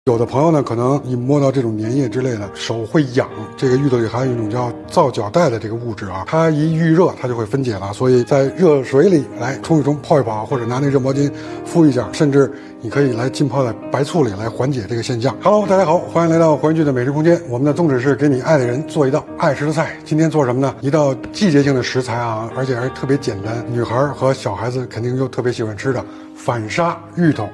有的朋友呢，可能一摸到这种粘液之类的，手会痒。这个芋头里含有一种叫皂角带的这个物质啊，它一遇热它就会分解了，所以在热水里来冲一冲、泡一泡，或者拿那热毛巾敷一下，甚至你可以来浸泡在白醋里来缓解这个现象。Hello， 大家好，欢迎来到还原剧的美食空间。我们的宗旨是给你爱的人做一道爱吃的菜。今天做什么呢？一道季节性的食材啊，而且还特别简单，女孩和小孩子肯定又特别喜欢吃的反沙芋头。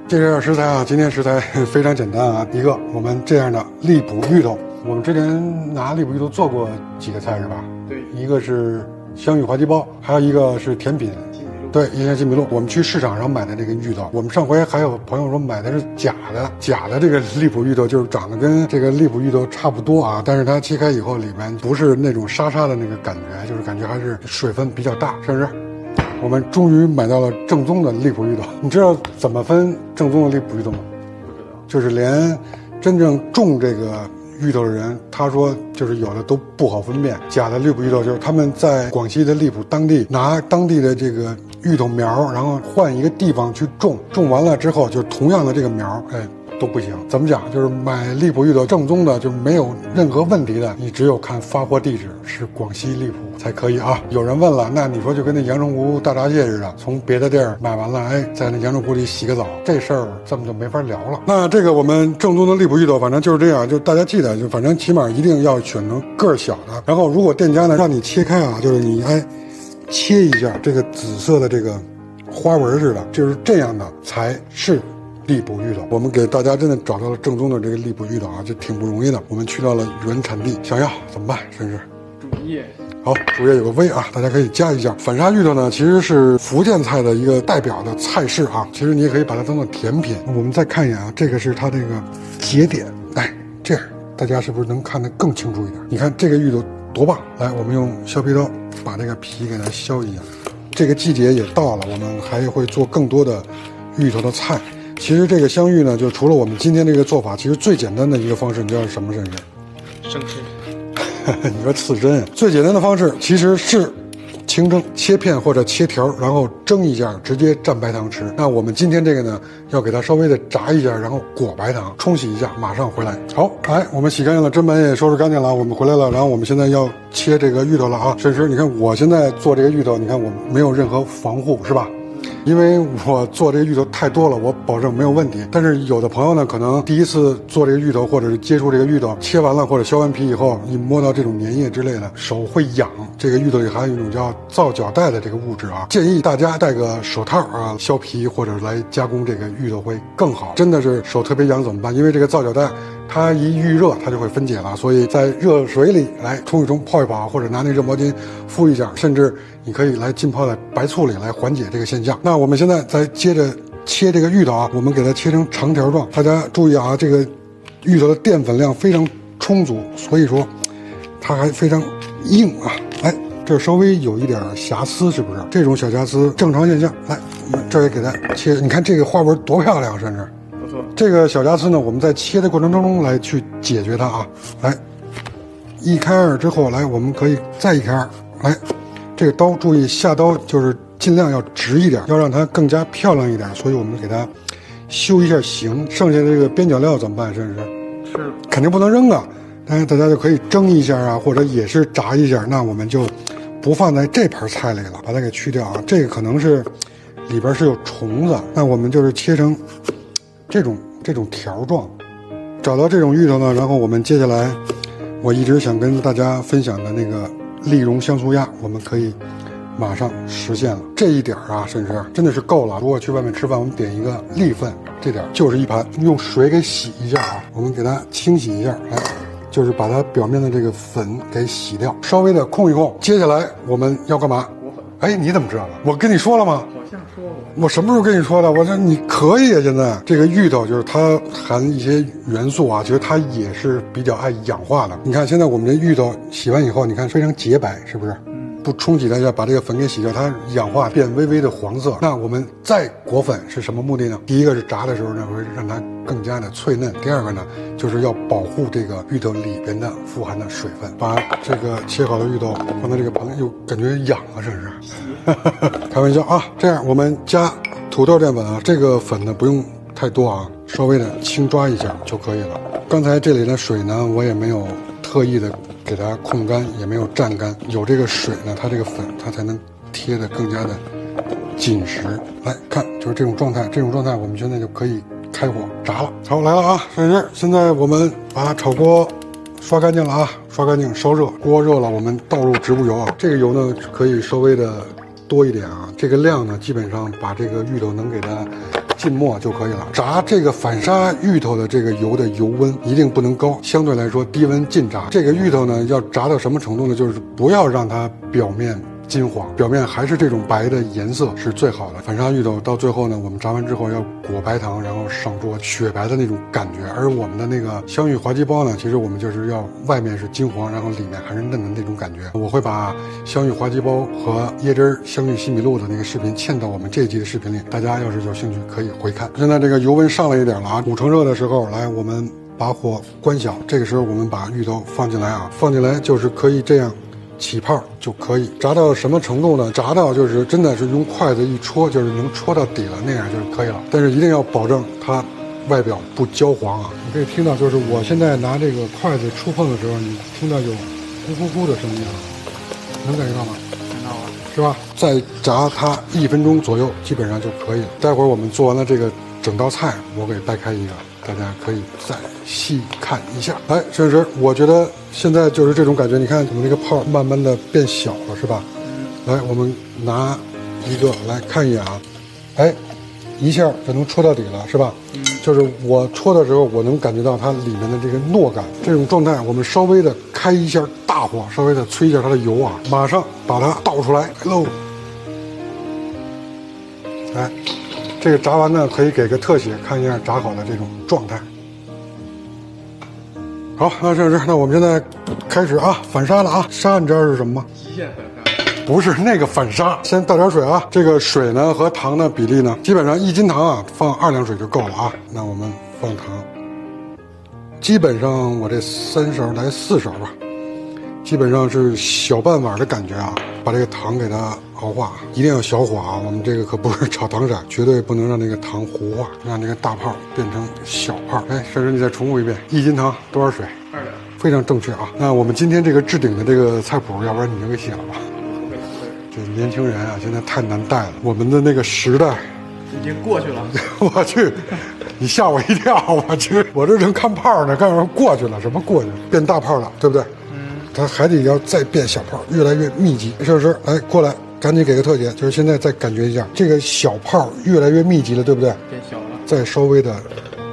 这道食材啊，今天食材非常简单啊，一个我们这样的荔浦芋头，我们之前拿荔浦芋头做过几个菜是吧？对，一个是香芋滑鸡包，还有一个是甜品。对，椰香金米露，我们去市场上买的这个芋头，我们上回还有朋友说买的是假的这个荔浦芋头，就是长得跟这个荔浦芋头差不多啊，但是它切开以后里面不是那种沙沙的那个感觉，就是感觉还是水分比较大，是不是？我们终于买到了正宗的荔浦芋头。你知道怎么分正宗的荔浦芋头吗？不知道，就是连真正种这个芋头的人，他说就是有的都不好分辨。假的荔浦芋头就是他们在广西的荔浦当地拿当地的这个芋头苗，然后换一个地方去种，种完了之后就同样的这个苗，都不行。怎么讲？就是买荔浦芋头正宗的，就没有任何问题的，你只有看发货地址是广西荔浦才可以啊。有人问了，那你说就跟那阳澄湖大闸蟹似的，从别的地儿买完了，在那阳澄湖里洗个澡，这事儿这么就没法聊了。那这个我们正宗的荔浦芋头，反正就是这样，就大家记得，就反正起码一定要选择个儿小的。然后如果店家呢让你切开啊，就是你切一下这个紫色的这个花纹似的，就是这样的才是荔浦芋头。我们给大家真的找到了正宗的这个荔浦芋头啊，这挺不容易的。我们去到了原产地，想要怎么办？绅士，主页好，主页有个微啊，大家可以加一下。反沙芋头呢，其实是福建菜的一个代表的菜式啊，其实你也可以把它当做甜品。我们再看一眼啊，这个是它这个节点，这样大家是不是能看得更清楚一点？你看这个芋头多棒！来，我们用削皮刀把这个皮给它削一下。这个季节也到了，我们还会做更多的芋头的菜。其实这个香芋呢，就除了我们今天这个做法，其实最简单的一个方式，你知道是什么？绅士？生吃。你说刺身，最简单的方式其实是清蒸，切片或者切条，然后蒸一下，直接蘸白糖吃。那我们今天这个呢，要给它稍微的炸一下，然后裹白糖，冲洗一下，马上回来。好，来，我们洗干净了，砧板也收拾干净了，我们回来了。然后我们现在要切这个芋头了啊，绅士，你看我现在做这个芋头，你看我没有任何防护，是吧？因为我做这个芋头太多了，我保证没有问题。但是有的朋友呢，可能第一次做这个芋头，或者是接触这个芋头，切完了或者削完皮以后，一摸到这种粘液之类的，手会痒。这个芋头里含有一种叫皂角带的这个物质啊，建议大家戴个手套啊，削皮或者来加工这个芋头会更好。真的是手特别痒怎么办？因为这个皂角带它一遇热它就会分解了，所以在热水里来冲一冲、泡一泡，或者拿那热毛巾敷一下，甚至你可以来浸泡在白醋里来缓解这个现象。那我们现在再接着切这个芋头啊，我们给它切成长条状。大家注意啊，这个芋头的淀粉量非常充足，所以说它还非常硬啊。这稍微有一点瑕疵，是不是？这种小瑕疵正常现象。来，我们这也给它切，你看这个花纹多漂亮，甚至不错。这个小瑕疵呢，我们在切的过程当中来去解决它啊。来，一开二之后，来我们可以再一开二。来，这个刀注意下刀就是尽量要直一点，要让它更加漂亮一点，所以我们给它修一下形。剩下的这个边角料怎么办？是肯定不能扔啊。当然大家就可以蒸一下啊，或者也是炸一下。那我们就不放在这盘菜里了，把它给去掉啊。这个可能是里边是有虫子，那我们就是切成这种条状。找到这种芋头呢，然后我们接下来我一直想跟大家分享的那个丽蓉香酥鸭，我们可以马上实现了。这一点啊，甚至真的是够了。如果去外面吃饭，我们点一个粒份，这点就是一盘，用水给洗一下啊。我们给它清洗一下，来，就是把它表面的这个粉给洗掉，稍微的控一控。接下来我们要干嘛？裹粉。你怎么知道的？我跟你说了吗？好像说过。我什么时候跟你说的？我说你可以啊。现在这个芋头就是它含一些元素啊，其实它也是比较爱氧化的。你看现在我们这芋头洗完以后，你看非常洁白，是不是？不冲洗它一下，把这个粉给洗掉，它氧化变微微的黄色。那我们再裹粉是什么目的呢？第一个是炸的时候呢，会让它更加的脆嫩；第二个呢，就是要保护这个芋头里边的富含的水分。把这个切好的芋头放到这个盆，又感觉痒啊，这是。开玩笑啊！这样我们加土豆淀粉啊，这个粉呢不用太多啊，稍微的轻抓一下就可以了。刚才这里的水呢，我也没有特意的给它控干，也没有蘸干，有这个水呢，它这个粉它才能贴得更加的紧实。来看，就是这种状态，我们现在就可以开火炸了。好，来了啊，摄影师，现在我们把炒锅刷干净了啊，刷干净，烧热，锅热了，我们倒入植物油啊。这个油呢可以稍微的多一点啊，这个量呢基本上把这个芋头能给它浸没就可以了。炸这个反沙芋头的这个油的油温一定不能高，相对来说低温浸炸。这个芋头呢要炸到什么程度呢？就是不要让它表面金黄，表面还是这种白的颜色是最好的。反沙芋头到最后呢，我们炸完之后要裹白糖，然后上桌，雪白的那种感觉。而我们的那个香芋滑鸡包呢，其实我们就是要外面是金黄，然后里面还是嫩的那种感觉。我会把香芋滑鸡包和椰汁香芋西米露的那个视频嵌到我们这一集的视频里，大家要是有兴趣可以回看。现在这个油温上来一点了啊，5成热的时候，来我们把火关小，这个时候我们把芋头放进来啊，放进来就是可以这样起泡就可以。炸到什么程度呢？炸到就是真的是用筷子一戳，就是能戳到底了，那样就是可以了。但是一定要保证它外表不焦黄啊。你可以听到，就是我现在拿这个筷子触碰的时候，你听到有呼呼呼的声音啊，能感觉到吗？看到了，是吧？再炸它1分钟左右，基本上就可以了。待会儿我们做完了这个整道菜，我给掰开一个，大家可以再细看一下。哎，摄影师，我觉得现在就是这种感觉，你看我们这个泡慢慢的变小了，是吧？来，我们拿一个来看一眼啊，哎，一下就能戳到底了，是吧？就是我戳的时候，我能感觉到它里面的这个糯感，这种状态，我们稍微的开一下大火，稍微的催一下它的油啊，马上把它倒出来喽。哎，这个炸完呢，可以给个特写，看一下炸好的这种状态。好，那摄影师，那我们现在开始啊，反沙了啊。沙你知道是什么吗？极限反沙。不是那个反沙，先倒点水啊。这个水呢和糖的比例呢，基本上1斤糖啊，放2两水就够了啊。那我们放糖，基本上我这3勺来4勺吧，基本上是小半碗的感觉啊。把这个糖给它熬化，一定要小火啊。我们这个可不是炒糖色，绝对不能让这个糖糊化，让这个大泡变成小泡。哎，摄影师你再重复一遍，1斤糖多少水？2两，非常正确啊。那我们今天这个置顶的这个菜谱，要不然你就给写了吧。这年轻人啊，现在太难带了。我们的那个时代已经过去了。我去，你吓我一跳！我去，我这正看泡呢，干什么过去了？什么过去了？变大泡了，对不对？它还得要再变小泡，越来越密集。摄影师，来过来，赶紧给个特写，就是现在再感觉一下，这个小泡越来越密集了，对不对？变小了。再稍微的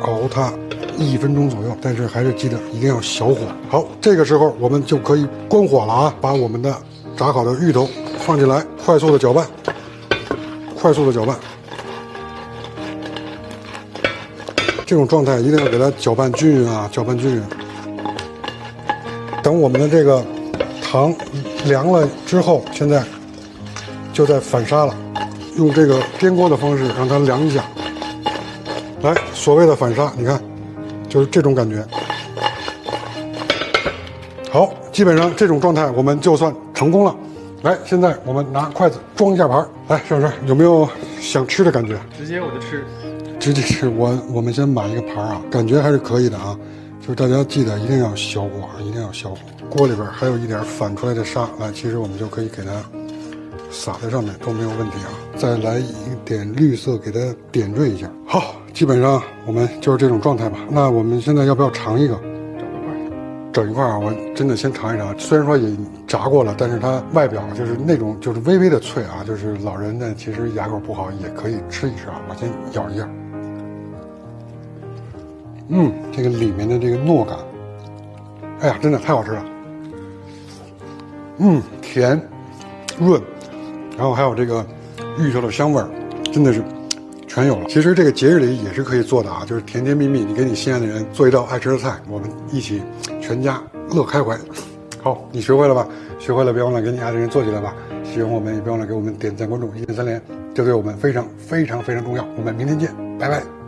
熬它1分钟左右，但是还是记得一定要小火。好，这个时候我们就可以关火了啊！把我们的炸好的芋头放进来，快速的搅拌，快速的搅拌。这种状态一定要给它搅拌均匀啊，搅拌均匀。等我们的这个糖凉了之后，现在就在反沙了，用这个颠锅的方式让它凉一下。来，所谓的反沙，你看，就是这种感觉。好，基本上这种状态我们就算成功了。来，现在我们拿筷子装一下盘。来，摄影师有没有想吃的感觉？直接我就吃。直接吃。我们先码一个盘啊，感觉还是可以的啊。就是大家记得一定要小火，一定要小火。锅里边还有一点反出来的沙，来，其实我们就可以给它撒在上面，都没有问题啊。再来一点绿色，给它点缀一下。好，基本上我们就是这种状态吧。那我们现在要不要尝一个？整一块啊！我真的先尝一尝。虽然说也炸过了，但是它外表就是那种就是微微的脆啊，就是老人呢其实牙口不好也可以吃一吃啊。我先咬一下。这个里面的这个糯感，哎呀，真的太好吃了。甜、润，然后还有这个芋头的香味儿，真的是全有了。其实这个节日里也是可以做的啊，就是甜甜蜜蜜，你给你心爱的人做一道爱吃的菜，我们一起全家乐开怀。好，你学会了吧？学会了别忘了给你爱的人做起来吧。喜欢我们也别忘了给我们点赞关注，1键3连，这对我们非常非常非常重要。我们明天见，拜拜。